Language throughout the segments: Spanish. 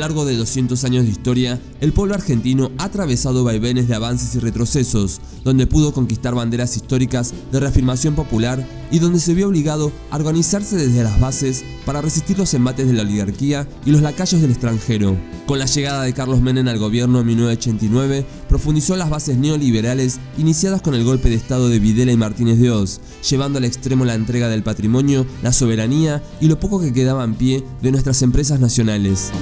largo de 200 años de historia, el pueblo argentino ha atravesado vaivenes de avances y retrocesos, donde pudo conquistar banderas históricas de reafirmación popular y donde se vio obligado a organizarse desde las bases para resistir los embates de la oligarquía y los lacayos del extranjero. Con la llegada de Carlos Menem al gobierno en 1989, profundizó las bases neoliberales iniciadas con el golpe de estado de Videla y Martínez de Hoz, llevando al extremo la entrega del patrimonio, la soberanía y lo poco que quedaba en pie de nuestras empresas nacionales.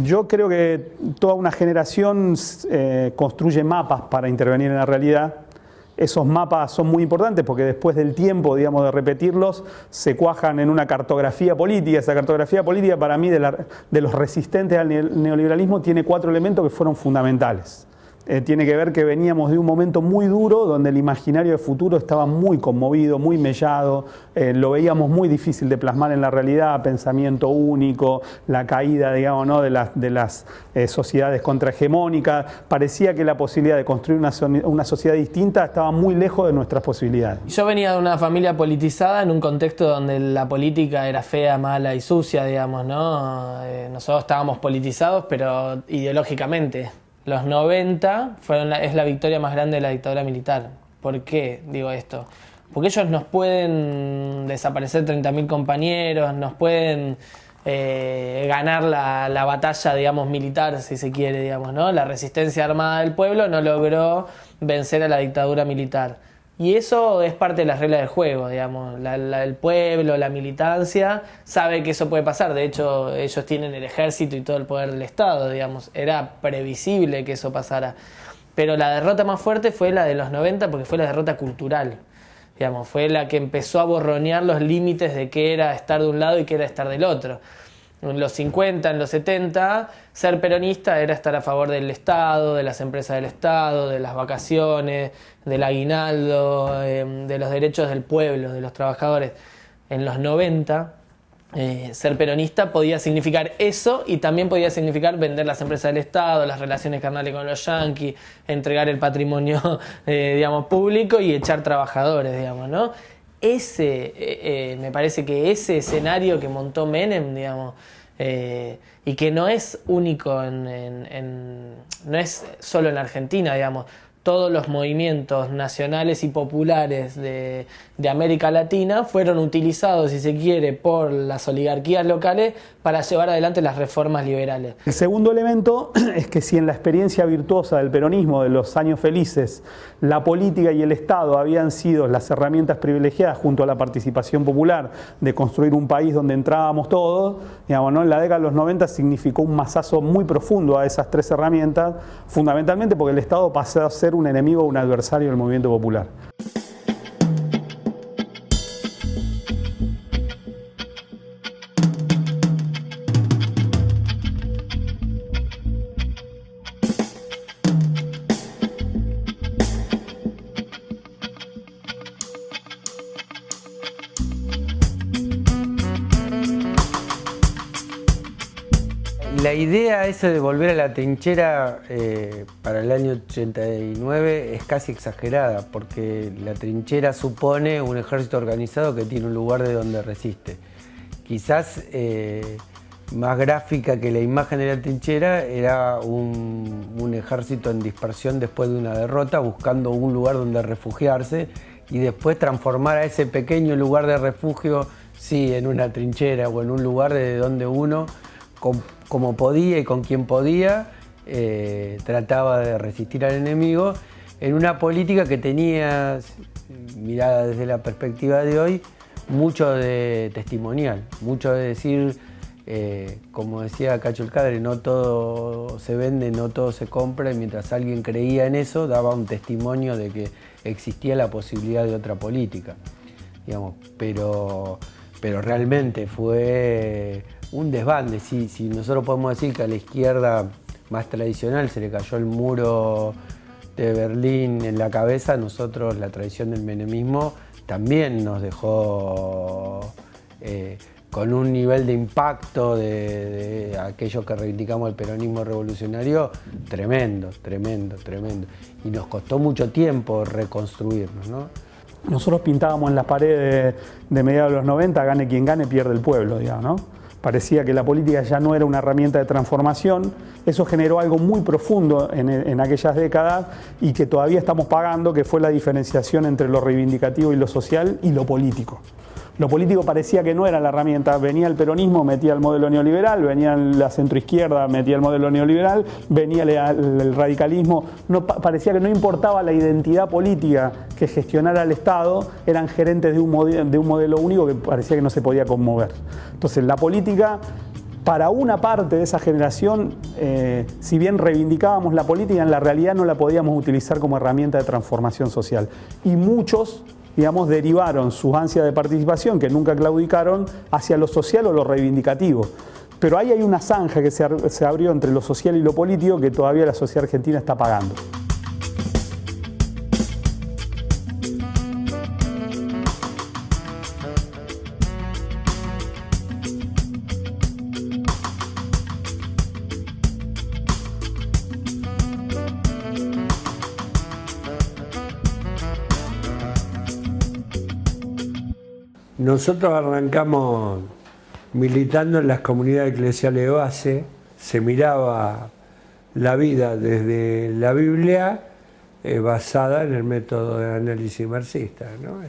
Yo creo que toda una generación construye mapas para intervenir en la realidad. Esos mapas son muy importantes porque después del tiempo, digamos, de repetirlos, se cuajan en una cartografía política. Esa cartografía política, para mí, de los resistentes al neoliberalismo, tiene 4 elementos que fueron fundamentales. Tiene que ver que veníamos de un momento muy duro donde el imaginario de futuro estaba muy conmovido, muy mellado, lo veíamos muy difícil de plasmar en la realidad, pensamiento único, la caída, digamos, ¿no?, de las sociedades contrahegemónicas. Parecía que la posibilidad de construir una sociedad distinta estaba muy lejos de nuestras posibilidades. Yo venía de una familia politizada en un contexto donde la política era fea, mala y sucia, digamos, ¿no? Nosotros estábamos politizados, pero ideológicamente. Los 90 es la victoria más grande de la dictadura militar. ¿Por qué digo esto? Porque ellos nos pueden desaparecer 30.000 compañeros, nos pueden ganar la batalla, digamos, militar, si se quiere, digamos, ¿no? La resistencia armada del pueblo no logró vencer a la dictadura militar. Y eso es parte de las reglas del juego, digamos. El pueblo, la militancia, sabe que eso puede pasar. De hecho, ellos tienen el ejército y todo el poder del Estado, digamos. Era previsible que eso pasara. Pero la derrota más fuerte fue la de los 90 porque fue la derrota cultural. Digamos, fue la que empezó a borronear los límites de qué era estar de un lado y qué era estar del otro. En los 50, en los 70, ser peronista era estar a favor del Estado, de las empresas del Estado, de las vacaciones, del aguinaldo, de los derechos del pueblo, de los trabajadores. En los 90, ser peronista podía significar eso y también podía significar vender las empresas del Estado, las relaciones carnales con los yanquis, entregar el patrimonio digamos, público y echar trabajadores, digamos, ¿no? Me parece que ese escenario que montó Menem, digamos, y que no es único, no es solo en Argentina, digamos, todos los movimientos nacionales y populares de América Latina fueron utilizados, si se quiere, por las oligarquías locales para llevar adelante las reformas liberales. El segundo elemento es que si en la experiencia virtuosa del peronismo de los años felices, la política y el Estado habían sido las herramientas privilegiadas junto a la participación popular de construir un país donde entrábamos todos, digamos, ¿no? En la década de los 90 significó un mazazo muy profundo a esas 3 herramientas, fundamentalmente porque el Estado pasó a ser un enemigo o un adversario del movimiento popular. La idea esa de volver a la trinchera para el año 89 es casi exagerada, porque la trinchera supone un ejército organizado que tiene un lugar de donde resiste. Quizás más gráfica que la imagen de la trinchera era un ejército en dispersión después de una derrota, buscando un lugar donde refugiarse y después transformar a ese pequeño lugar de refugio, sí, en una trinchera o en un lugar de donde uno, como podía y con quien podía, trataba de resistir al enemigo en una política que tenía, mirada desde la perspectiva de hoy, mucho de testimonial, mucho de decir, como decía Cacho el Cadre, no todo se vende, no todo se compra, y mientras alguien creía en eso, daba un testimonio de que existía la posibilidad de otra política, digamos, pero realmente fue un desbande. Si nosotros podemos decir que a la izquierda más tradicional se le cayó el muro de Berlín en la cabeza, nosotros la tradición del menemismo también nos dejó con un nivel de impacto de aquellos que reivindicamos el peronismo revolucionario tremendo. Y nos costó mucho tiempo reconstruirnos, ¿no? nosotros pintábamos en las paredes de mediados de los 90, gane quien gane, pierde el pueblo, digamos, ¿no? Parecía que la política ya no era una herramienta de transformación. Eso generó algo muy profundo en aquellas décadas y que todavía estamos pagando, que fue la diferenciación entre lo reivindicativo y lo social y lo político. Lo político parecía que no era la herramienta. Venía el peronismo, metía el modelo neoliberal, venía la centroizquierda, metía el modelo neoliberal, venía el radicalismo. No, parecía que no importaba la identidad política que gestionara el Estado, eran gerentes de un modelo único que parecía que no se podía conmover. Entonces la política, para una parte de esa generación, si bien reivindicábamos la política, en la realidad no la podíamos utilizar como herramienta de transformación social. Y muchos, digamos, derivaron sus ansias de participación, que nunca claudicaron, hacia lo social o lo reivindicativo. Pero ahí hay una zanja que se abrió entre lo social y lo político que todavía la sociedad argentina está pagando. Nosotros arrancamos militando en las comunidades eclesiales de base, se miraba la vida desde la Biblia basada en el método de análisis marxista, ¿no?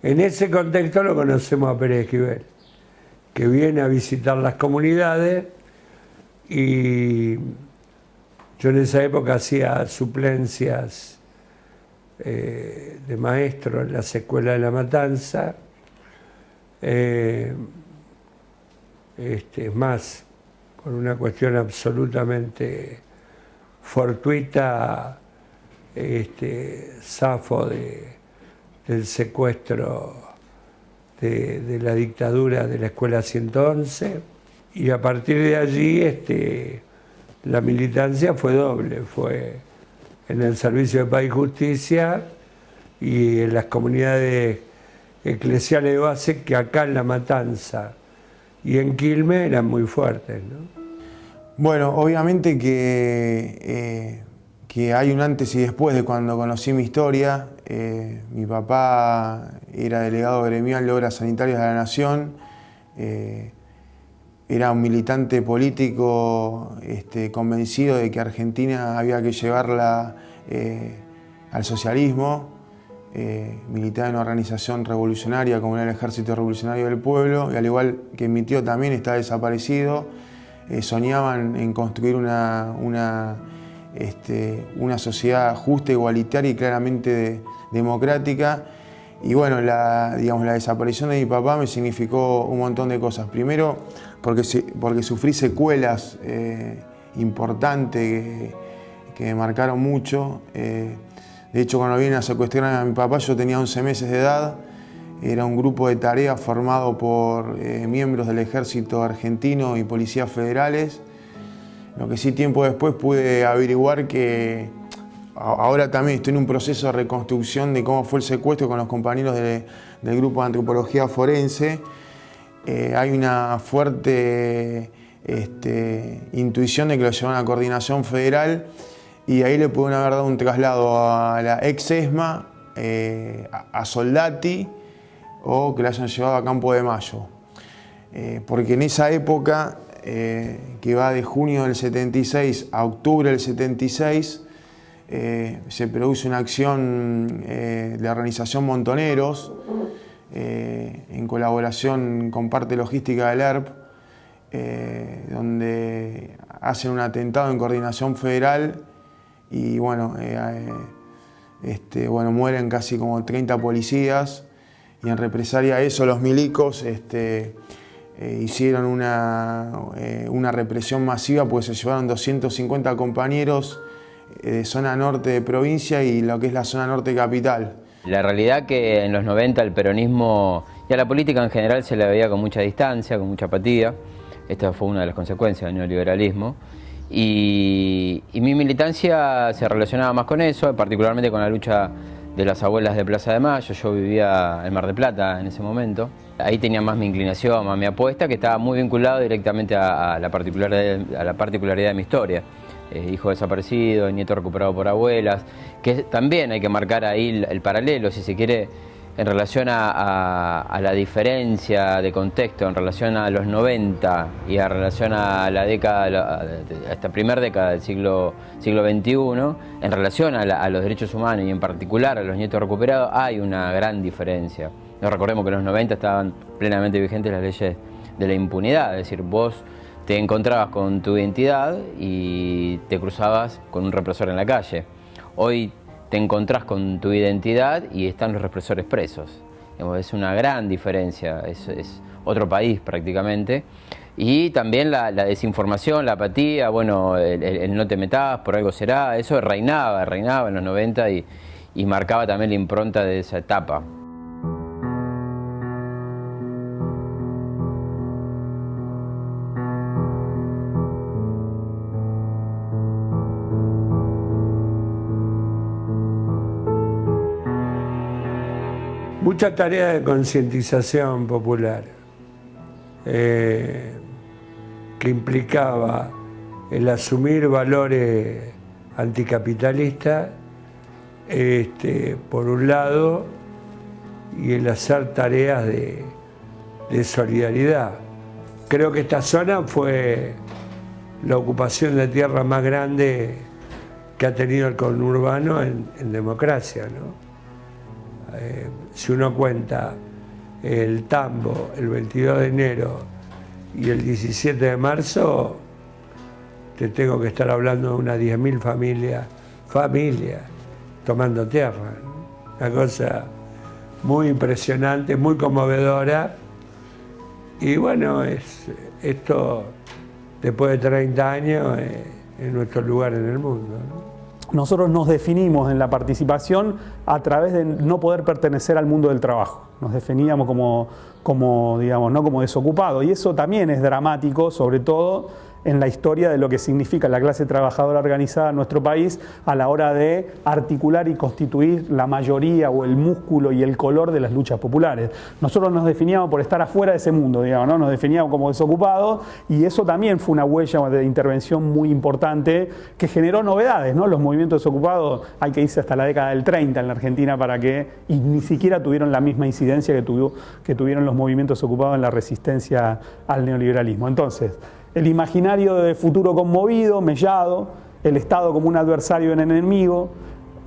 En ese contexto lo conocemos a Pérez Esquivel, que viene a visitar las comunidades y yo en esa época hacía suplencias de maestro en las escuelas de La Matanza. Es más, por una cuestión absolutamente fortuita, zafo del secuestro de la dictadura de la Escuela 111, y a partir de allí la militancia fue doble, fue en el Servicio de Paz y Justicia y en las comunidades eclesiales de base, que acá en La Matanza y en Quilmes eran muy fuertes, ¿no? Bueno, obviamente que hay un antes y después de cuando conocí mi historia. Mi papá era delegado gremial de Obras Sanitarias de la Nación, era un militante político convencido de que Argentina había que llevarla al socialismo. Militaba en una organización revolucionaria como era el Ejército Revolucionario del Pueblo, y al igual que mi tío también está desaparecido. Soñaban en construir una sociedad justa, igualitaria y claramente democrática. Y bueno, la desaparición de mi papá me significó un montón de cosas. Primero, porque sufrí secuelas importantes que me marcaron mucho. De hecho, cuando vienen a secuestrar a mi papá, yo tenía 11 meses de edad. Era un grupo de tarea formado por miembros del Ejército Argentino y policías federales. Lo que sí, tiempo después pude averiguar que ahora también estoy en un proceso de reconstrucción de cómo fue el secuestro con los compañeros del grupo de antropología forense. Hay una fuerte intuición de que lo llevaron a Coordinación Federal, y ahí le pudieron haber dado un traslado a la ex ESMA, a Soldati, o que la hayan llevado a Campo de Mayo. Porque en esa época, que va de junio del 76 a octubre del 76, se produce una acción de la organización Montoneros, en colaboración con parte logística del ERP, donde hacen un atentado en Coordinación Federal y mueren casi como 30 policías, y en represalia a eso los milicos hicieron una represión masiva, pues se llevaron 250 compañeros de zona norte de provincia y lo que es la zona norte capital. La realidad que en los 90 el peronismo y a la política en general se la veía con mucha distancia, con mucha apatía. Esta fue una de las consecuencias del neoliberalismo. Y mi militancia se relacionaba más con eso, particularmente con la lucha de las abuelas de Plaza de Mayo. Yo vivía en Mar del Plata en ese momento. Ahí tenía más mi inclinación, más mi apuesta, que estaba muy vinculado directamente a la particularidad de mi historia. hijo desaparecido, nieto recuperado por abuelas, que también hay que marcar ahí el paralelo, si se quiere, en relación a la diferencia de contexto, en relación a los 90 y en relación a la década, a esta primera década del siglo XXI, en relación a los derechos humanos y en particular a los nietos recuperados, hay una gran diferencia. No recordemos que en los 90 estaban plenamente vigentes las leyes de la impunidad, es decir, vos te encontrabas con tu identidad y te cruzabas con un represor en la calle. Hoy te encontrás con tu identidad y están los represores presos. Es una gran diferencia, es otro país prácticamente. Y también la desinformación, la apatía, bueno, el no te metas, por algo será, eso reinaba en los 90 y marcaba también la impronta de esa etapa. Mucha tarea de concientización popular que implicaba el asumir valores anticapitalistas por un lado y el hacer tareas de solidaridad. Creo que esta zona fue la ocupación de tierra más grande que ha tenido el conurbano en democracia, ¿no? Si uno cuenta el Tambo, el 22 de enero y el 17 de marzo, te tengo que estar hablando de unas 10.000 familias tomando tierra, ¿no? Una cosa muy impresionante, muy conmovedora. Y bueno, esto después de 30 años es nuestro lugar en el mundo, ¿no? Nosotros nos definimos en la participación a través de no poder pertenecer al mundo del trabajo. Nos definíamos como digamos, ¿no? Como desocupados. Y eso también es dramático, sobre todo en la historia de lo que significa la clase trabajadora organizada en nuestro país a la hora de articular y constituir la mayoría o el músculo y el color de las luchas populares. Nosotros nos definíamos por estar afuera de ese mundo, digamos, ¿no? Nos definíamos como desocupados y eso también fue una huella de intervención muy importante que generó novedades, ¿no? Los movimientos desocupados hay que irse hasta la década del 30 en la Argentina para que, y ni siquiera tuvieron la misma incidencia que tuvieron los movimientos ocupados en la resistencia al neoliberalismo. Entonces, el imaginario de futuro conmovido, mellado, el Estado como un adversario en enemigo,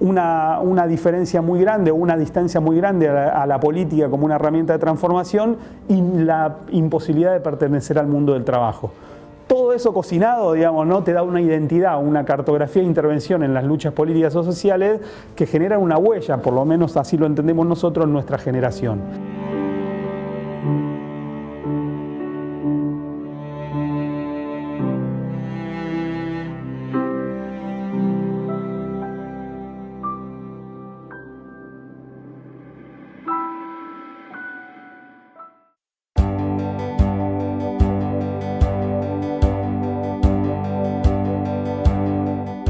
una diferencia muy grande, una distancia muy grande a la política como una herramienta de transformación y la imposibilidad de pertenecer al mundo del trabajo. Todo eso cocinado, digamos, ¿no? Te da una identidad, una cartografía de intervención en las luchas políticas o sociales que generan una huella, por lo menos así lo entendemos nosotros en nuestra generación.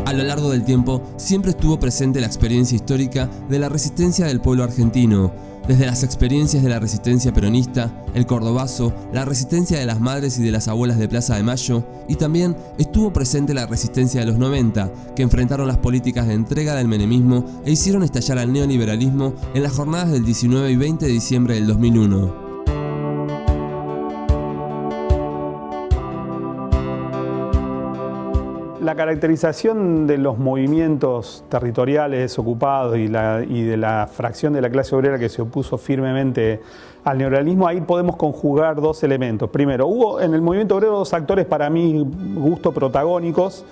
A lo largo del tiempo siempre estuvo presente la experiencia histórica de la resistencia del pueblo argentino, desde las experiencias de la resistencia peronista, el cordobazo, la resistencia de las madres y de las abuelas de Plaza de Mayo, y también estuvo presente la resistencia de los 90, que enfrentaron las políticas de entrega del menemismo e hicieron estallar al neoliberalismo en las jornadas del 19 y 20 de diciembre del 2001. La caracterización de los movimientos territoriales desocupados y de la fracción de la clase obrera que se opuso firmemente al neoliberalismo, ahí podemos conjugar dos elementos. Primero, hubo en el movimiento obrero dos actores para mi gusto protagónicos,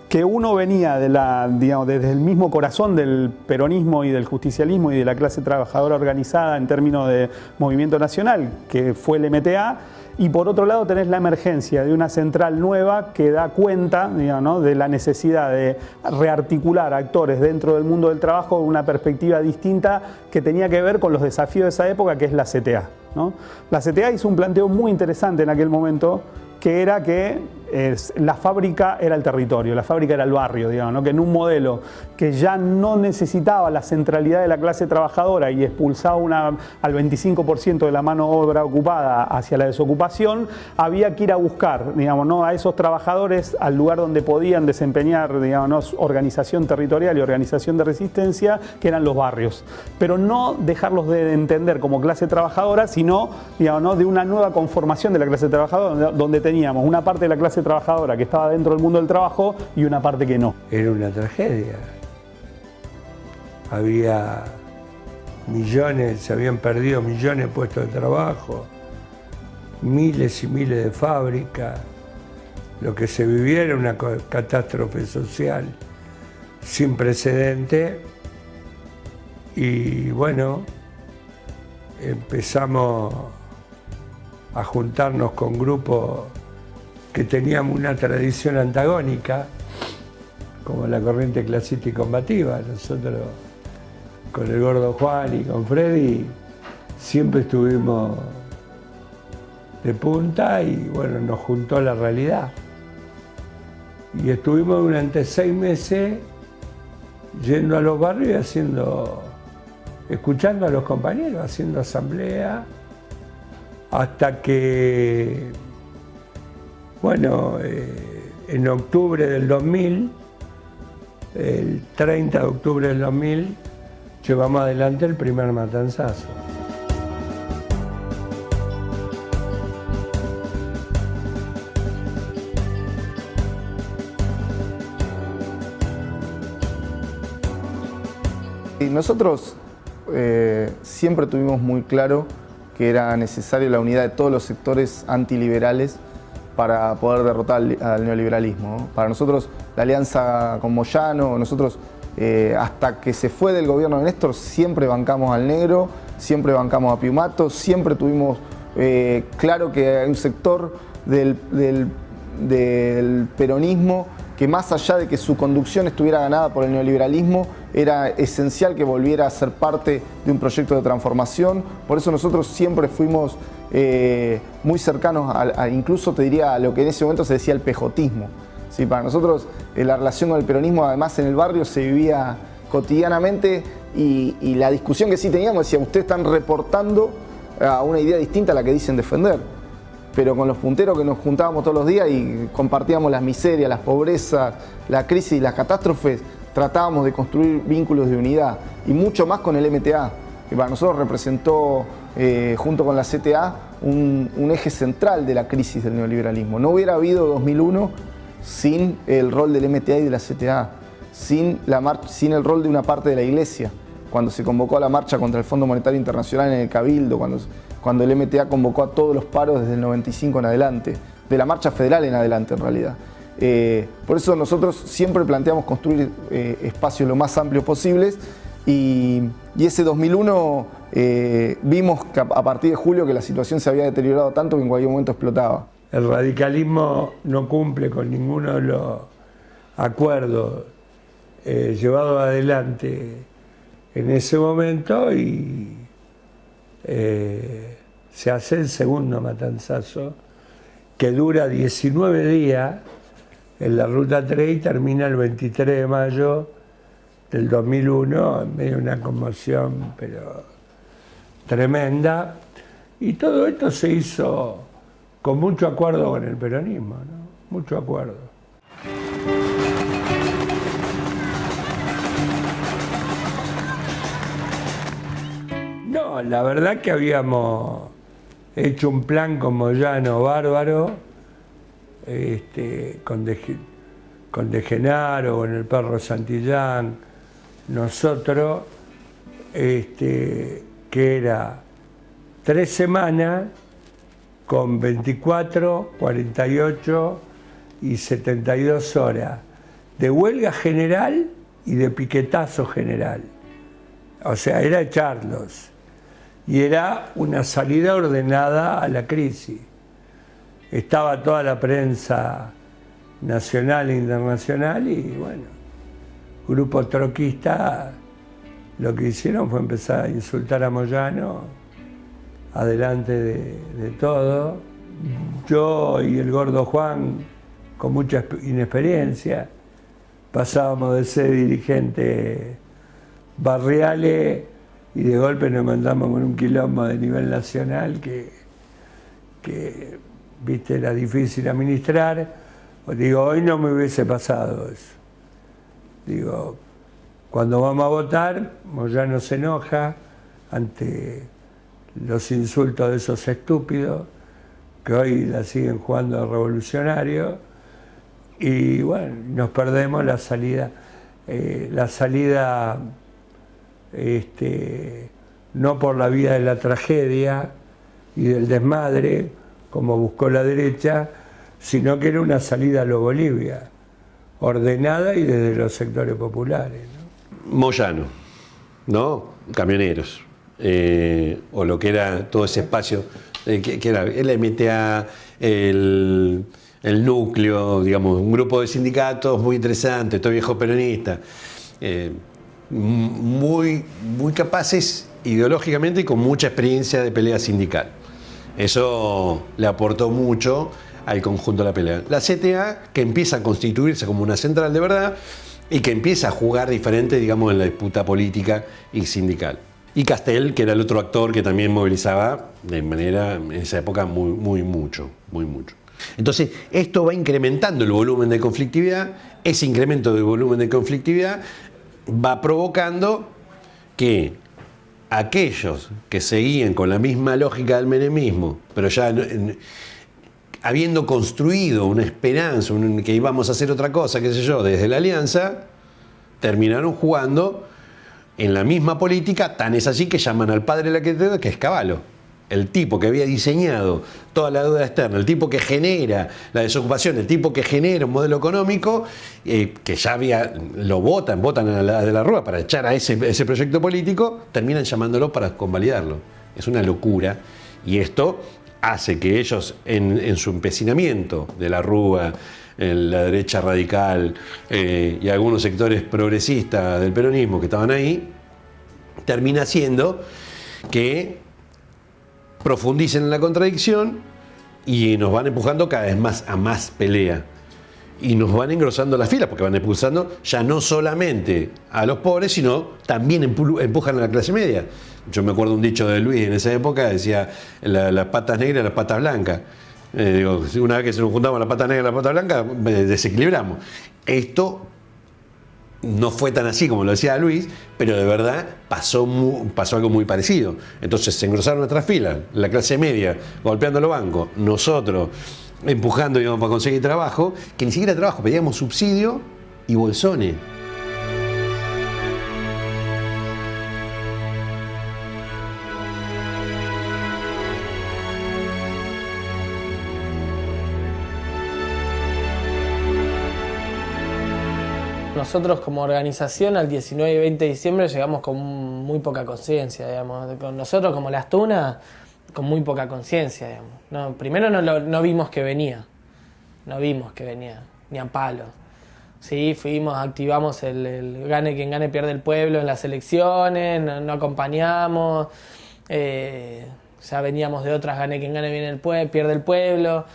que uno venía desde el mismo corazón del peronismo y del justicialismo y de la clase trabajadora organizada en términos de movimiento nacional, que fue el MTA, y por otro lado tenés la emergencia de una central nueva que da cuenta, digamos, ¿no? de la necesidad de rearticular actores dentro del mundo del trabajo de una perspectiva distinta que tenía que ver con los desafíos de esa época, que es la CTA, ¿no? La CTA hizo un planteo muy interesante en aquel momento, que era que la fábrica era el territorio, la fábrica era el barrio, digamos, ¿no? Que en un modelo que ya no necesitaba la centralidad de la clase trabajadora y expulsaba al 25% de la mano de obra ocupada hacia la desocupación, había que ir a buscar, digamos, ¿no? A esos trabajadores al lugar donde podían desempeñar, digamos, ¿no? Organización territorial y organización de resistencia, que eran los barrios. Pero no dejarlos de entender como clase trabajadora, sino, digamos, ¿no? De una nueva conformación de la clase trabajadora, donde teníamos una parte de la clase trabajadora que estaba dentro del mundo del trabajo y una parte que no. Era una tragedia. Había millones, se habían perdido millones de puestos de trabajo, miles y miles de fábricas. Lo que se vivía era una catástrofe social sin precedente. Y bueno, empezamos a juntarnos con grupos que teníamos una tradición antagónica, como la corriente clasista y combativa. Nosotros, con el Gordo Juan y con Freddy, siempre estuvimos de punta y bueno, nos juntó la realidad. Y estuvimos durante 6 meses yendo a los barrios y escuchando a los compañeros, haciendo asamblea, hasta que, bueno, en octubre del 2000, el 30 de octubre del 2000, llevamos adelante el primer matanzazo. Y nosotros siempre tuvimos muy claro que era necesaria la unidad de todos los sectores antiliberales para poder derrotar al neoliberalismo, ¿no? Para nosotros, la alianza con Moyano, nosotros hasta que se fue del gobierno de Néstor, siempre bancamos al negro, siempre bancamos a Piumato, siempre tuvimos claro que hay un sector del peronismo que, más allá de que su conducción estuviera ganada por el neoliberalismo, era esencial que volviera a ser parte de un proyecto de transformación. Por eso nosotros siempre fuimos muy cercanos incluso te diría a lo que en ese momento se decía el pejotismo. Sí, para nosotros la relación con el peronismo, además en el barrio, se vivía cotidianamente y la discusión que sí teníamos decía, ustedes están reportando a una idea distinta a la que dicen defender. Pero con los punteros que nos juntábamos todos los días y compartíamos las miserias, las pobrezas, la crisis y las catástrofes, tratábamos de construir vínculos de unidad, y mucho más con el MTA, que para nosotros representó, junto con la CTA, un eje central de la crisis del neoliberalismo. No hubiera habido 2001 sin el rol del MTA y de la CTA, sin el rol de una parte de la Iglesia, cuando se convocó a la marcha contra el Fondo Monetario Internacional en el Cabildo, cuando el MTA convocó a todos los paros desde el 95 en adelante, de la marcha federal en adelante en realidad. Por eso nosotros siempre planteamos construir espacios lo más amplios posibles y ese 2001 vimos que a partir de julio que la situación se había deteriorado tanto que en cualquier momento explotaba. El radicalismo no cumple con ninguno de los acuerdos llevados adelante en ese momento y se hace el segundo matanzazo que dura 19 días en la Ruta 3 y termina el 23 de mayo del 2001 en medio de una conmoción pero tremenda, y todo esto se hizo con mucho acuerdo con el peronismo, ¿no? Mucho acuerdo. No, la verdad que habíamos hecho un plan con Moyano bárbaro, con De Genaro, con el Perro Santillán, nosotros, que era 3 semanas con 24, 48 y 72 horas de huelga general y de piquetazo general. O sea, era echarlos. Y era una salida ordenada a la crisis. Estaba toda la prensa nacional e internacional y bueno, grupos troquistas lo que hicieron fue empezar a insultar a Moyano adelante de todo. Yo y el Gordo Juan con mucha inexperiencia. Pasábamos de ser dirigentes barriales y de golpe nos mandamos con un quilombo de nivel nacional que viste, era difícil administrar. Digo, hoy no me hubiese pasado eso. Digo, cuando vamos a votar, Moyano se enoja ante los insultos de esos estúpidos que hoy la siguen jugando de revolucionario, y bueno, nos perdemos la salida. No por la vía de la tragedia y del desmadre, como buscó la derecha, sino que era una salida a lo Bolivia, ordenada y desde los sectores populares, ¿no? Moyano, ¿no? Camioneros, o lo que era todo ese espacio, que era el MTA, el núcleo, digamos, un grupo de sindicatos muy interesante, todo viejo peronista, muy capaces ideológicamente y con mucha experiencia de pelea sindical. Eso le aportó mucho al conjunto de la pelea. La CTA, que empieza a constituirse como una central de verdad y que empieza a jugar diferente, digamos, en la disputa política y sindical. Y Castel, que era el otro actor que también movilizaba de manera, en esa época, muy mucho. Entonces, esto va incrementando el volumen de conflictividad. Ese incremento del volumen de conflictividad va provocando que aquellos que seguían con la misma lógica del menemismo, pero ya habiendo construido una esperanza, que íbamos a hacer otra cosa, qué sé yo, desde la alianza, terminaron jugando en la misma política. Tan es así que llaman al padre de la arquitectura, que es Cavallo, el tipo que había diseñado toda la deuda externa, el tipo que genera la desocupación, el tipo que genera un modelo económico, que ya votan a la de la Rúa para echar a ese proyecto político, terminan llamándolo para convalidarlo. Es una locura, y esto hace que ellos, en su empecinamiento de la Rúa, en la derecha radical y algunos sectores progresistas del peronismo que estaban ahí, termina haciendo que profundicen en la contradicción y nos van empujando cada vez más a más pelea. Y nos van engrosando las filas, porque van expulsando ya no solamente a los pobres, sino también empujan a la clase media. Yo me acuerdo un dicho de Luis en esa época, decía las patas negras y las patas blancas. Una vez que se nos juntaban las patas negras y las patas blancas, desequilibramos. Esto no fue tan así como lo decía Luis, pero de verdad pasó algo muy parecido. Entonces se engrosaron nuestras filas, la clase media golpeando los bancos, nosotros empujando, digamos, para conseguir trabajo, que ni siquiera trabajo, pedíamos subsidio y bolsones. Nosotros como organización al 19 y 20 de diciembre llegamos con muy poca conciencia, digamos. Con nosotros como Las Tunas, con muy poca conciencia, digamos. No, primero no vimos que venía, ni a palo. Sí, activamos el gane quien gane pierde el pueblo en las elecciones, no acompañamos, ya veníamos de otras, gane quien gane pierde el pueblo.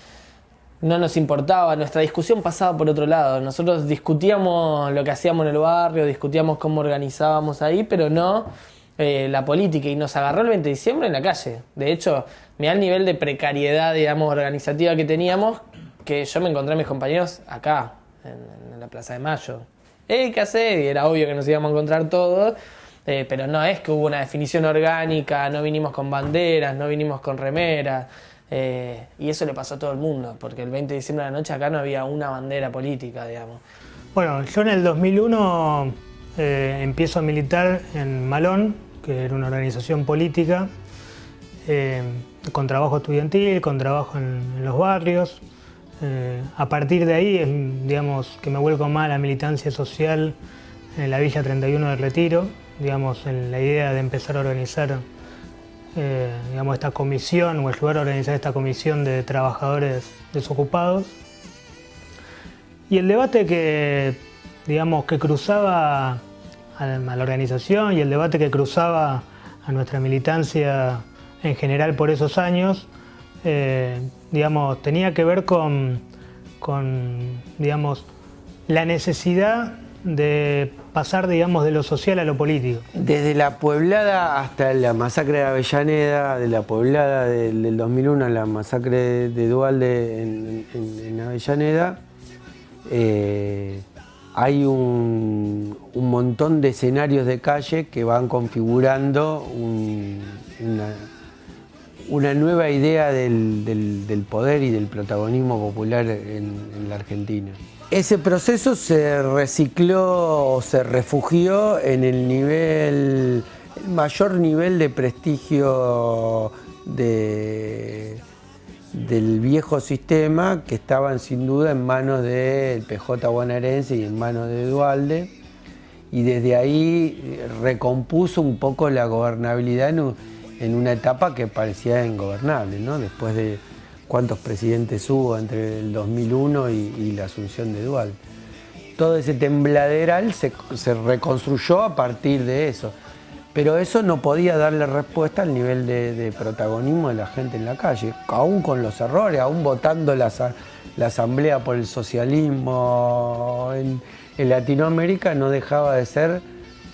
No nos importaba, nuestra discusión pasaba por otro lado. Nosotros discutíamos lo que hacíamos en el barrio, discutíamos cómo organizábamos ahí, pero no la política. Y nos agarró el 20 de diciembre en la calle. De hecho, mirá el nivel de precariedad, digamos, organizativa que teníamos, que yo me encontré a mis compañeros acá, en la Plaza de Mayo. ¿Qué hacés? Y era obvio que nos íbamos a encontrar todos, pero no es que hubo una definición orgánica, no vinimos con banderas, no vinimos con remeras. Y eso le pasó a todo el mundo, porque el 20 de diciembre de la noche acá no había una bandera política, digamos. Bueno, yo en el 2001 empiezo a militar en Malón, que era una organización política, con trabajo estudiantil, con trabajo en los barrios. A partir de ahí, digamos, que me vuelco más a la militancia social en la Villa 31 del Retiro, digamos, en la idea de empezar a organizar digamos, esta comisión, o ayudar a organizar esta comisión de trabajadores desocupados. Y el debate que, digamos, que cruzaba a la organización y el debate que cruzaba a nuestra militancia en general por esos años, digamos, tenía que ver con digamos, la necesidad de pasar, digamos, de lo social a lo político. Desde la Pueblada hasta la masacre de Avellaneda, de la Pueblada del 2001 a la masacre de Duhalde en Avellaneda, hay un montón de escenarios de calle que van configurando una nueva idea del poder y del protagonismo popular en la Argentina. Ese proceso se recicló o se refugió en el mayor nivel de prestigio del viejo sistema, que estaban sin duda en manos del PJ bonaerense y en manos de Duhalde, y desde ahí recompuso un poco la gobernabilidad en una etapa que parecía ingobernable, ¿no? Después de cuántos presidentes hubo entre el 2001 y la asunción de Duhalde. Todo ese tembladeral se reconstruyó a partir de eso, pero eso no podía darle respuesta al nivel de protagonismo de la gente en la calle, aún con los errores, aún votando la asamblea por el socialismo en Latinoamérica, no dejaba de ser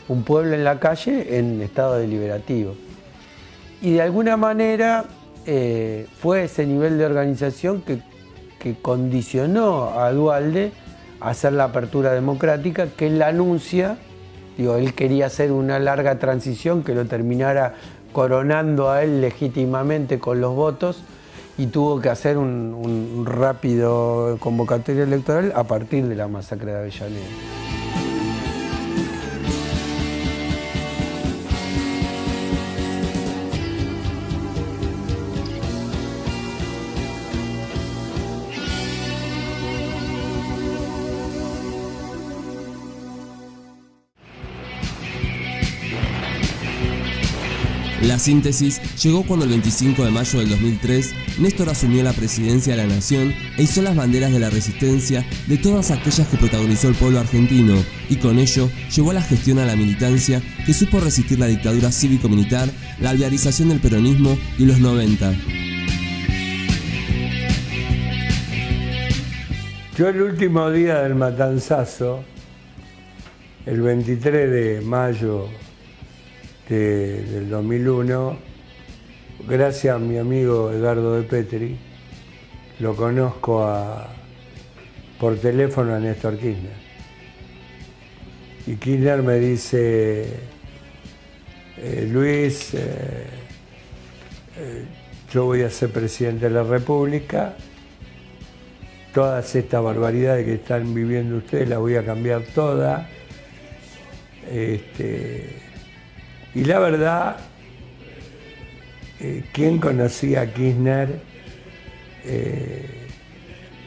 un pueblo en la calle en estado deliberativo. Y de alguna manera fue ese nivel de organización que condicionó a Duhalde a hacer la apertura democrática, que él anuncia. Él quería hacer una larga transición que lo terminara coronando a él legítimamente con los votos, y tuvo que hacer un rápido convocatoria electoral a partir de la masacre de Avellaneda. La síntesis llegó cuando el 25 de mayo del 2003 Néstor asumió la presidencia de la nación e izó las banderas de la resistencia de todas aquellas que protagonizó el pueblo argentino, y con ello llevó a la gestión a la militancia que supo resistir la dictadura cívico-militar, la alvearización del peronismo y los 90. Yo el último día del matanzazo, el 23 de mayo del 2001, gracias a mi amigo Edgardo de Petri, lo conozco por teléfono a Néstor Kirchner. Y Kirchner me dice, Luis, yo voy a ser presidente de la República, todas estas barbaridades que están viviendo ustedes las voy a cambiar todas. Y la verdad, ¿quién conocía a Kirchner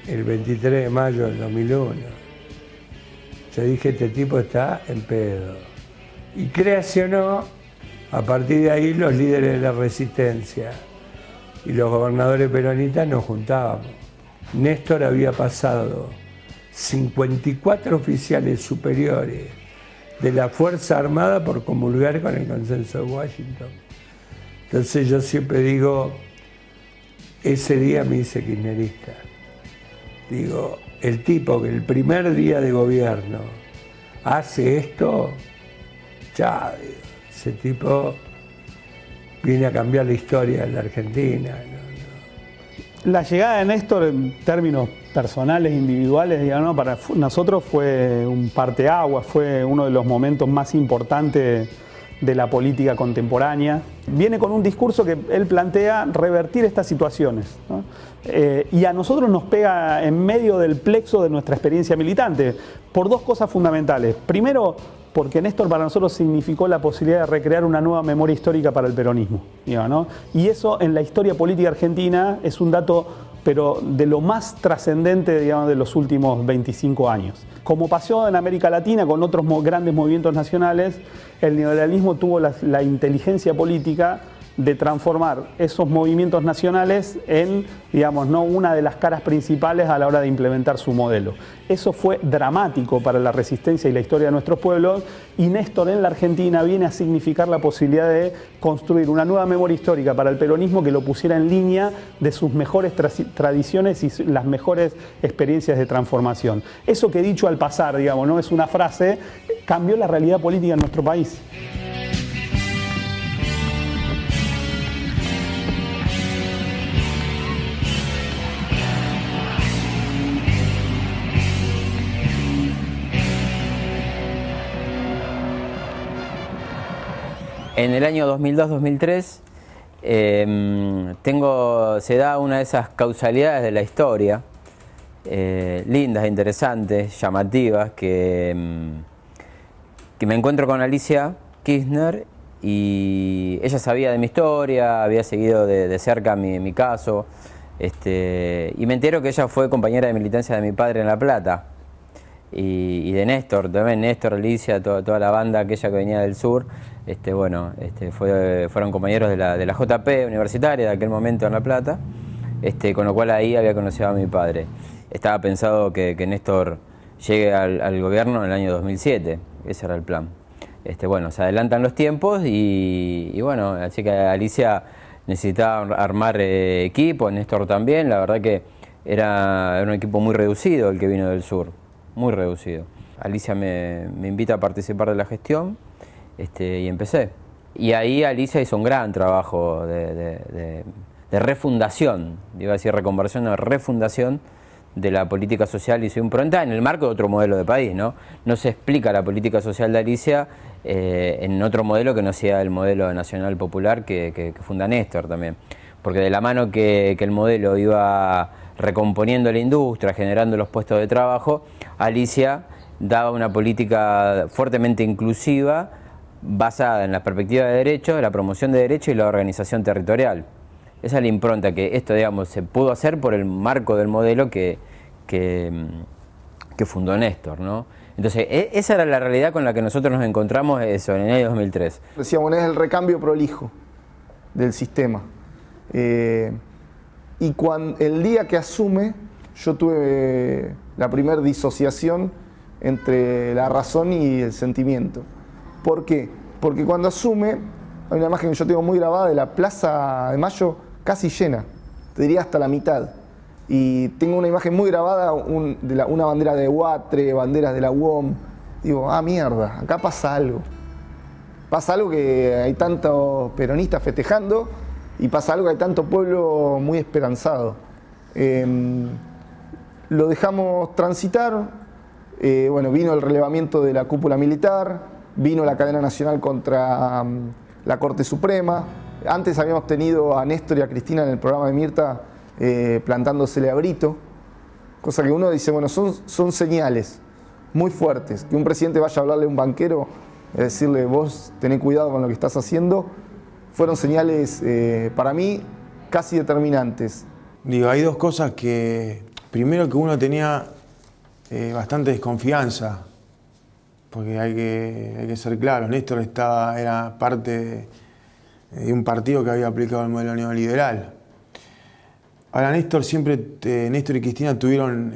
el 23 de mayo del 2001? Yo dije, este tipo está en pedo. Y creacionó, a partir de ahí, los líderes de la resistencia y los gobernadores peronistas nos juntábamos. Néstor había pasado 54 oficiales superiores de la Fuerza Armada por comulgar con el consenso de Washington. Entonces yo siempre digo, ese día me hice kirchnerista. Digo, el tipo que el primer día de gobierno hace esto, ya, ese tipo viene a cambiar la historia de la Argentina. La llegada de Néstor, en términos personales, individuales, digamos, para nosotros fue un parteaguas, fue uno de los momentos más importantes de la política contemporánea. Viene con un discurso que él plantea revertir estas situaciones, ¿no? Y a nosotros nos pega en medio del plexo de nuestra experiencia militante, por dos cosas fundamentales. Primero, porque Néstor para nosotros significó la posibilidad de recrear una nueva memoria histórica para el peronismo, digamos, ¿no? Y eso en la historia política argentina es un dato, pero de lo más trascendente, digamos, de los últimos 25 años. Como pasó en América Latina con otros grandes movimientos nacionales, el neoliberalismo tuvo la inteligencia política de transformar esos movimientos nacionales en, digamos, no una de las caras principales a la hora de implementar su modelo. Eso fue dramático para la resistencia y la historia de nuestros pueblos, y Néstor en la Argentina viene a significar la posibilidad de construir una nueva memoria histórica para el peronismo que lo pusiera en línea de sus mejores tradiciones y las mejores experiencias de transformación. Eso que dicho al pasar, digamos, no es una frase, cambió la realidad política en nuestro país. En el año 2002-2003 se da una de esas causalidades de la historia, lindas, interesantes, llamativas, que me encuentro con Alicia Kirchner, y ella sabía de mi historia, había seguido de cerca mi caso, y me entero que ella fue compañera de militancia de mi padre en La Plata, y de Néstor también, Néstor, Alicia, toda la banda aquella que venía del sur. Fueron compañeros de la JP universitaria de aquel momento en La Plata, con lo cual ahí había conocido a mi padre. Estaba pensado que Néstor llegue al gobierno en el año 2007, ese era el plan. Se adelantan los tiempos y bueno, así que Alicia necesitaba armar equipo, Néstor también. La verdad que era un equipo muy reducido el que vino del sur, muy reducido. Alicia me invita a participar de la gestión. Y empecé. Y ahí Alicia hizo un gran trabajo de refundación, iba a decir reconversión, no, refundación de la política social y su impronta en el marco de otro modelo de país, ¿no? No se explica la política social de Alicia en otro modelo que no sea el modelo nacional popular que funda Néstor también. Porque de la mano que el modelo iba recomponiendo la industria, generando los puestos de trabajo, Alicia daba una política fuertemente inclusiva, basada en la perspectiva de derechos, la promoción de derechos y la organización territorial. Esa es la impronta que esto, digamos, se pudo hacer por el marco del modelo que fundó Néstor, ¿no? Entonces, esa era la realidad con la que nosotros nos encontramos en el año 2003. Decíamos, es el recambio prolijo del sistema. Y el día que asume, yo tuve la primera disociación entre la razón y el sentimiento. ¿Por qué? Porque cuando asume, hay una imagen que yo tengo muy grabada de la Plaza de Mayo casi llena, te diría hasta la mitad. Y tengo una imagen muy grabada de una bandera de Huatre, banderas de la UOM. Digo, mierda, acá pasa algo. Pasa algo que hay tantos peronistas festejando y pasa algo que hay tanto pueblo muy esperanzado. Lo dejamos transitar, vino el relevamiento de la cúpula militar, vino la cadena nacional contra la Corte Suprema. Antes habíamos tenido a Néstor y a Cristina en el programa de Mirta plantándosele a Brito, cosa que uno dice, bueno, son señales muy fuertes. Que un presidente vaya a hablarle a un banquero y decirle, vos tenés cuidado con lo que estás haciendo, fueron señales para mí casi determinantes. Digo, hay dos cosas que, primero que uno tenía bastante desconfianza, porque hay que ser claros, Néstor era parte de un partido que había aplicado el modelo neoliberal. Ahora Néstor y Cristina tuvieron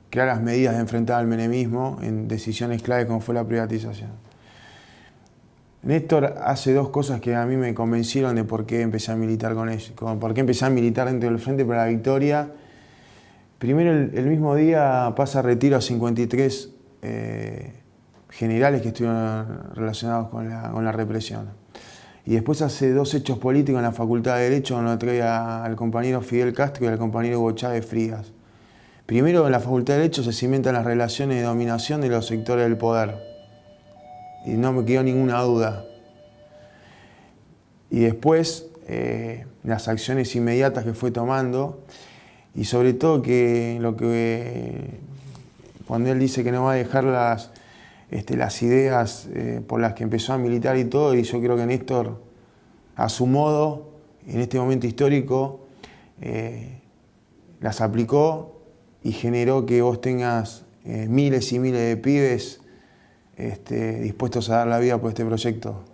claras medidas de enfrentar al menemismo en decisiones clave como fue la privatización. Néstor hace dos cosas que a mí me convencieron de por qué empecé a militar con ellos, por qué empecé a militar dentro del Frente para la Victoria. Primero, el mismo día pasa a retiro a 53 generales que estuvieron relacionados con la represión. Y después hace dos hechos políticos en la Facultad de Derecho, donde trae al compañero Fidel Castro y al compañero Hugo Chávez Frías. Primero, en la Facultad de Derecho se cimentan las relaciones de dominación de los sectores del poder. Y no me quedó ninguna duda. Y después, las acciones inmediatas que fue tomando, y sobre todo cuando él dice que no va a dejar las ideas por las que empezó a militar y todo, y yo creo que Néstor, a su modo, en este momento histórico, las aplicó y generó que vos tengas miles y miles de pibes dispuestos a dar la vida por este proyecto.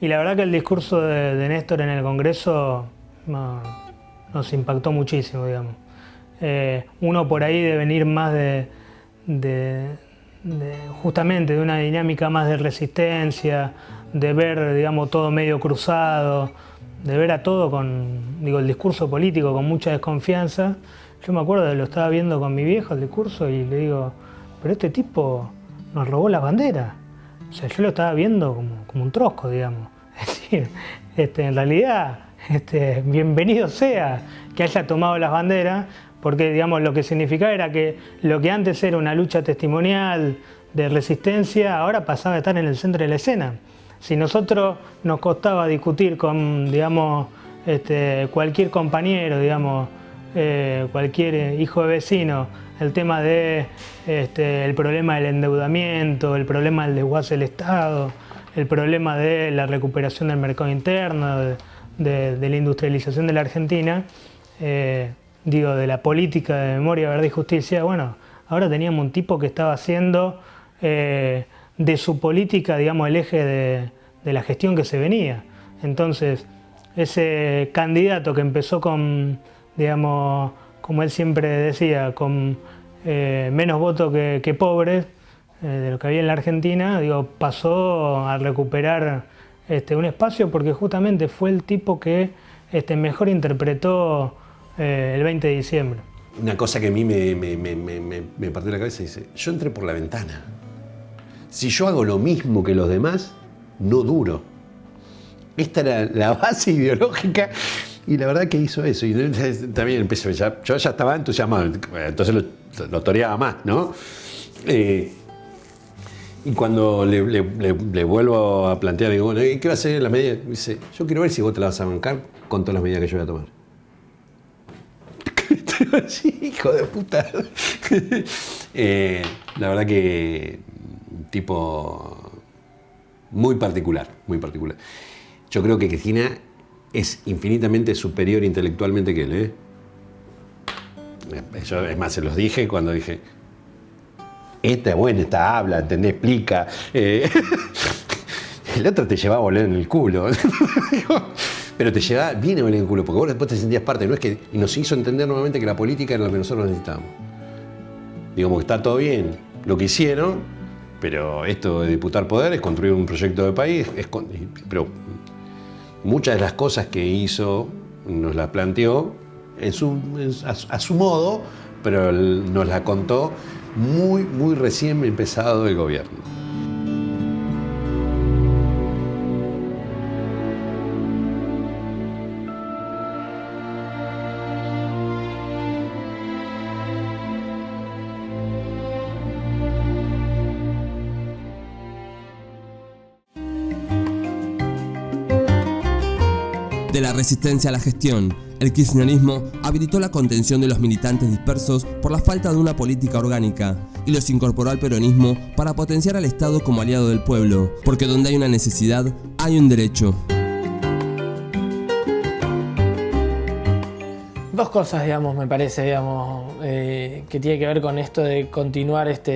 Y la verdad que el discurso de Néstor en el Congreso nos impactó muchísimo, digamos. Uno por ahí de venir más justamente de una dinámica más de resistencia, de ver, digamos, todo medio cruzado, de ver a todo el discurso político con mucha desconfianza. Yo me acuerdo de lo estaba viendo con mi viejo el discurso y le digo, pero este tipo nos robó la bandera. O sea, yo lo estaba viendo como un trosco, digamos. Es decir, en realidad, bienvenido sea que haya tomado las banderas, porque digamos, lo que significaba era que lo que antes era una lucha testimonial de resistencia, ahora pasaba a estar en el centro de la escena. Si nosotros nos costaba discutir con, digamos, cualquier compañero, digamos, cualquier hijo de vecino, el tema de el problema del endeudamiento, el problema del desguace del Estado, el problema de la recuperación del mercado interno, de la industrialización de la Argentina, de la política de memoria, verdad y justicia, bueno, ahora teníamos un tipo que estaba haciendo de su política, digamos, el eje de la gestión que se venía. Entonces, ese candidato que empezó con, digamos, como él siempre decía, con menos votos que pobres, de lo que había en la Argentina, pasó a recuperar un espacio porque justamente fue el tipo que mejor interpretó el 20 de diciembre. Una cosa que a mí me partió la cabeza, dice, yo entré por la ventana. Si yo hago lo mismo que los demás, no duro. Esta era la base ideológica y la verdad que hizo eso. Y también empecé, yo ya estaba entusiasmado, entonces lo toreaba más, ¿no? Y cuando le vuelvo a plantear, digo, bueno, ¿qué va a hacer las medidas? Me dice, yo quiero ver si vos te la vas a bancar con todas las medidas que yo voy a tomar. Sí, hijo de puta. La verdad que un tipo muy particular, muy particular. Yo creo que Cristina es infinitamente superior intelectualmente que él, Yo, es más, se los dije cuando dije, esta es buena, esta habla, ¿entendés? Explica. El otro te llevaba a volar en el culo. Pero te llevaba bien a volar en el culo, porque vos después te sentías parte. No es que, y nos hizo entender nuevamente que la política era lo que nosotros necesitábamos. Digamos que está todo bien lo que hicieron, pero esto de disputar poder es construir un proyecto de país. Pero muchas de las cosas que hizo nos las planteó a su modo, pero nos la contó muy, muy recién empezado el gobierno. De la resistencia a la gestión, el kirchnerismo habilitó la contención de los militantes dispersos por la falta de una política orgánica y los incorporó al peronismo para potenciar al Estado como aliado del pueblo, porque donde hay una necesidad, hay un derecho. Dos cosas, digamos, me parece, digamos, que tiene que ver con esto de continuar esta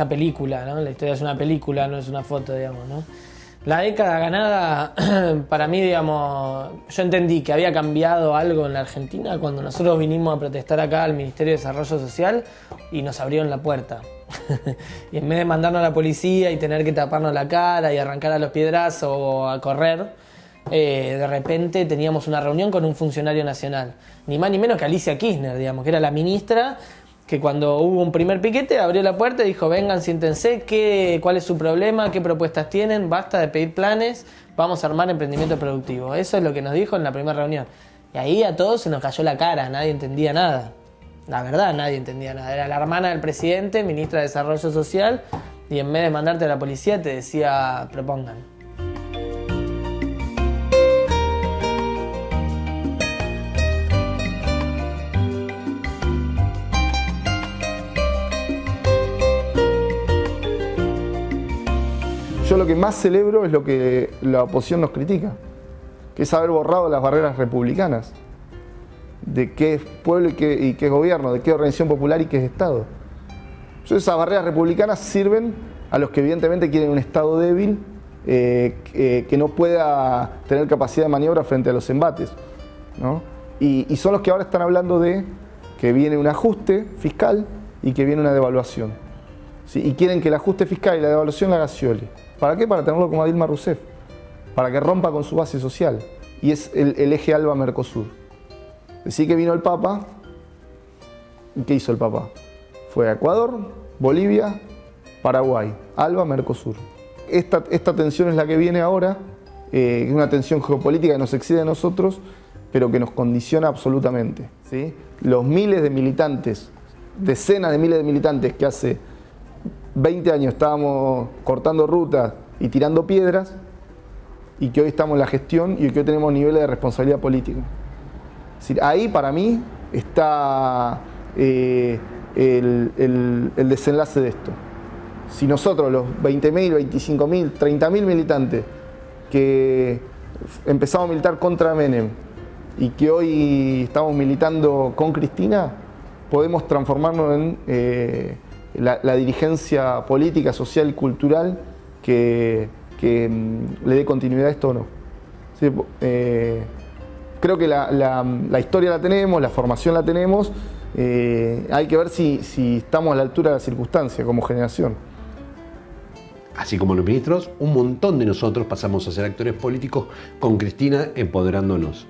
película, ¿no? La historia es una película, no es una foto, digamos, ¿no? La década ganada, para mí, digamos, yo entendí que había cambiado algo en la Argentina cuando nosotros vinimos a protestar acá al Ministerio de Desarrollo Social y nos abrieron la puerta. Y en vez de mandarnos a la policía y tener que taparnos la cara y arrancar a los piedrazos o a correr, de repente teníamos una reunión con un funcionario nacional. Ni más ni menos que Alicia Kirchner, digamos, que era la ministra, que cuando hubo un primer piquete abrió la puerta y dijo, vengan, siéntense, ¿cuál es su problema? ¿Qué propuestas tienen? Basta de pedir planes, vamos a armar emprendimiento productivo. Eso es lo que nos dijo en la primera reunión. Y ahí a todos se nos cayó la cara, nadie entendía nada. La verdad, nadie entendía nada. Era la hermana del presidente, ministra de Desarrollo Social, y en vez de mandarte a la policía te decía, propongan. Yo lo que más celebro es lo que la oposición nos critica, que es haber borrado las barreras republicanas, de qué es pueblo y qué es gobierno, de qué es organización popular y qué es Estado. Entonces esas barreras republicanas sirven a los que evidentemente quieren un Estado débil que no pueda tener capacidad de maniobra frente a los embates, ¿no? Y son los que ahora están hablando de que viene un ajuste fiscal y que viene una devaluación, ¿sí? Y quieren que el ajuste fiscal y la devaluación la haga Scioli. ¿Para qué? Para tenerlo como a Dilma Rousseff, para que rompa con su base social. Y es el eje ALBA-Mercosur. Así que vino el Papa. ¿Y qué hizo el Papa? Fue a Ecuador, Bolivia, Paraguay, ALBA-Mercosur. Esta tensión es la que viene ahora, es una tensión geopolítica que nos excede a nosotros, pero que nos condiciona absolutamente, ¿sí? Los miles de militantes, decenas de miles de militantes que hace 20 años estábamos cortando rutas y tirando piedras, y que hoy estamos en la gestión y que hoy tenemos niveles de responsabilidad política. Es decir, ahí para mí está el desenlace de esto. Si nosotros, los 20.000, 25.000, 30.000 militantes que empezamos a militar contra Menem y que hoy estamos militando con Cristina, podemos transformarnos en la dirigencia política, social y cultural que le dé continuidad a esto o no. Sí, creo que la historia la tenemos, la formación la tenemos, hay que ver si estamos a la altura de la circunstancia como generación. Así como los ministros, un montón de nosotros pasamos a ser actores políticos con Cristina empoderándonos.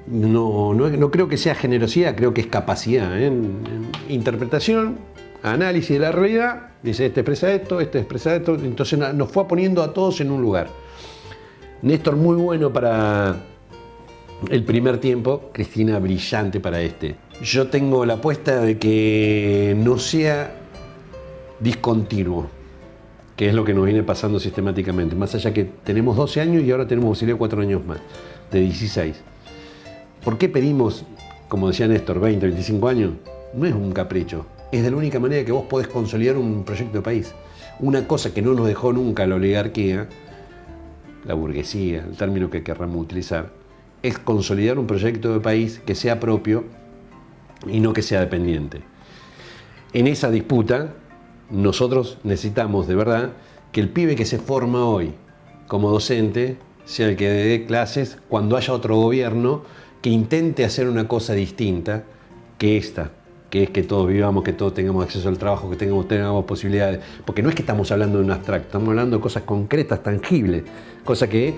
No creo que sea generosidad, creo que es capacidad, ¿eh? En interpretación, análisis de la realidad, dice este expresa esto, entonces nos fue poniendo a todos en un lugar. Néstor muy bueno para el primer tiempo, Cristina brillante para este. Yo tengo la apuesta de que no sea discontinuo, que es lo que nos viene pasando sistemáticamente, más allá que tenemos 12 años y ahora tenemos posibilidad de 4 años más, de 16. ¿Por qué pedimos, como decía Néstor, 20, 25 años? No es un capricho, es de la única manera que vos podés consolidar un proyecto de país. Una cosa que no nos dejó nunca la oligarquía, la burguesía, el término que querramos utilizar, es consolidar un proyecto de país que sea propio y no que sea dependiente. En esa disputa, nosotros necesitamos de verdad que el pibe que se forma hoy como docente sea el que dé clases cuando haya otro gobierno que intente hacer una cosa distinta que esta, que es que todos vivamos, que todos tengamos acceso al trabajo, que tengamos posibilidades. Porque no es que estamos hablando de un abstracto, estamos hablando de cosas concretas, tangibles, cosas que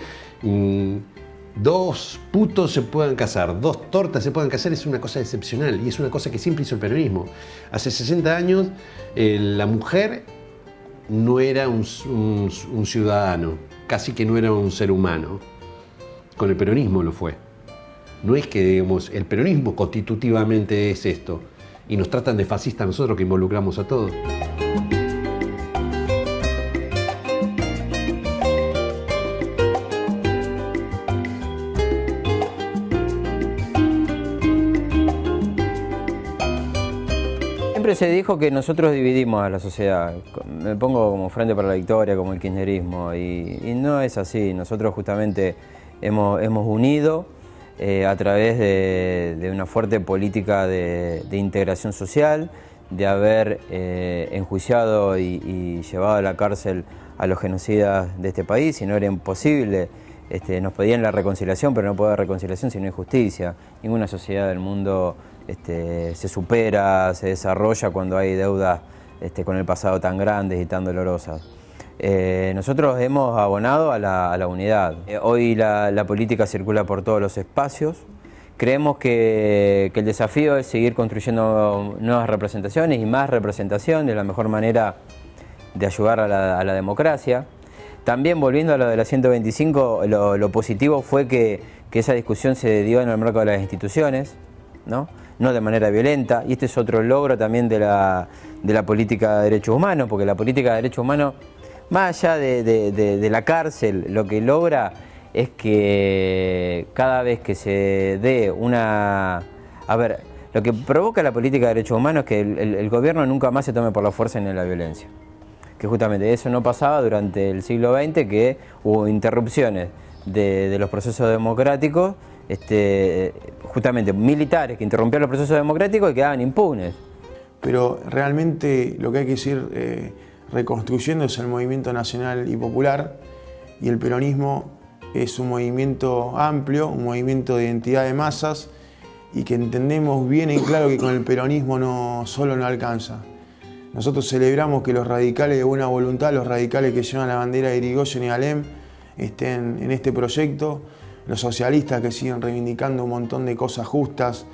2 putos se puedan casar, 2 tortas se puedan casar, es una cosa excepcional y es una cosa que siempre hizo el peronismo. Hace 60 años la mujer no era un ciudadano, casi que no era un ser humano. Con el peronismo lo fue. No es que, digamos, el peronismo constitutivamente es esto y nos tratan de fascistas nosotros que involucramos a todos. Siempre se dijo que nosotros dividimos a la sociedad. Me pongo como Frente para la Victoria, como el kirchnerismo, y no es así. Nosotros justamente hemos unido a través de una fuerte política de integración social, de haber enjuiciado y llevado a la cárcel a los genocidas de este país, y no era imposible. Nos pedían la reconciliación, pero no puede haber reconciliación si no hay justicia. Ninguna sociedad del mundo se supera, se desarrolla cuando hay deudas con el pasado tan grandes y tan dolorosas. Nosotros hemos abonado a la unidad. Hoy la política circula por todos los espacios. Creemos que el desafío es seguir construyendo nuevas representaciones y más representación, de la mejor manera de ayudar a la democracia. También, volviendo a lo de la 125, lo positivo fue que esa discusión se dio en el marco de las instituciones, ¿no de manera violenta, y este es otro logro también de la política de derechos humanos, porque la política de derechos humanos, más allá de la cárcel, lo que logra es que cada vez que se dé una... A ver, lo que provoca la política de derechos humanos es que el gobierno nunca más se tome por la fuerza ni la violencia. Que justamente eso no pasaba durante el siglo XX, que hubo interrupciones de los procesos democráticos, justamente militares que interrumpían los procesos democráticos y quedaban impunes. Pero realmente lo que hay que decir reconstruyendo es el movimiento nacional y popular, y el peronismo es un movimiento amplio, un movimiento de identidad de masas, y que entendemos bien y claro que con el peronismo solo no alcanza. Nosotros celebramos que los radicales de buena voluntad, los radicales que llevan la bandera de Irigoyen y Alem, estén en este proyecto, los socialistas que siguen reivindicando un montón de cosas justas,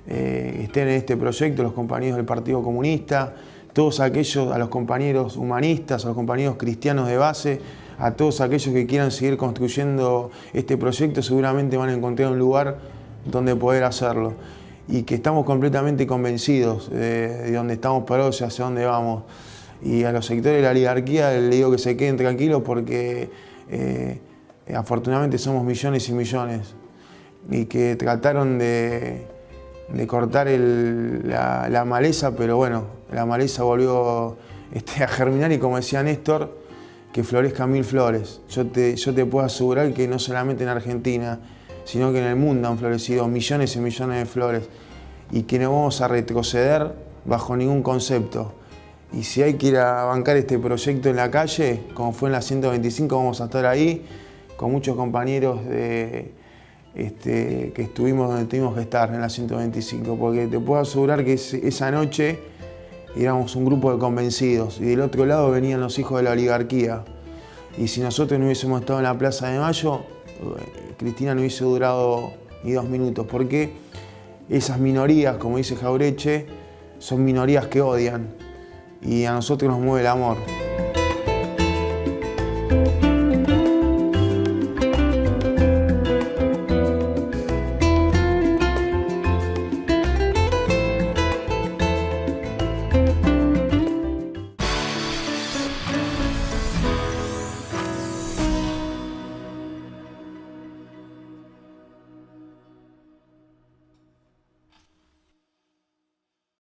estén en este proyecto, los compañeros del Partido Comunista, todos aquellos, a los compañeros humanistas, a los compañeros cristianos de base, a todos aquellos que quieran seguir construyendo este proyecto, seguramente van a encontrar un lugar donde poder hacerlo. Y que estamos completamente convencidos de dónde estamos parados y hacia dónde vamos. Y a los sectores de la oligarquía les digo que se queden tranquilos porque afortunadamente somos millones y millones. Y que trataron de cortar la maleza, pero bueno, la maleza volvió a germinar y como decía Néstor, que florezcan 1000 flores. Yo te puedo asegurar que no solamente en Argentina, sino que en el mundo han florecido millones y millones de flores y que no vamos a retroceder bajo ningún concepto. Y si hay que ir a bancar este proyecto en la calle, como fue en la 125, vamos a estar ahí con muchos compañeros que estuvimos donde tuvimos que estar en la 125, porque te puedo asegurar que esa noche éramos un grupo de convencidos y del otro lado venían los hijos de la oligarquía. Y si nosotros no hubiésemos estado en la Plaza de Mayo, Cristina no hubiese durado ni 2 minutos, porque esas minorías, como dice Jauretche, son minorías que odian y a nosotros nos mueve el amor.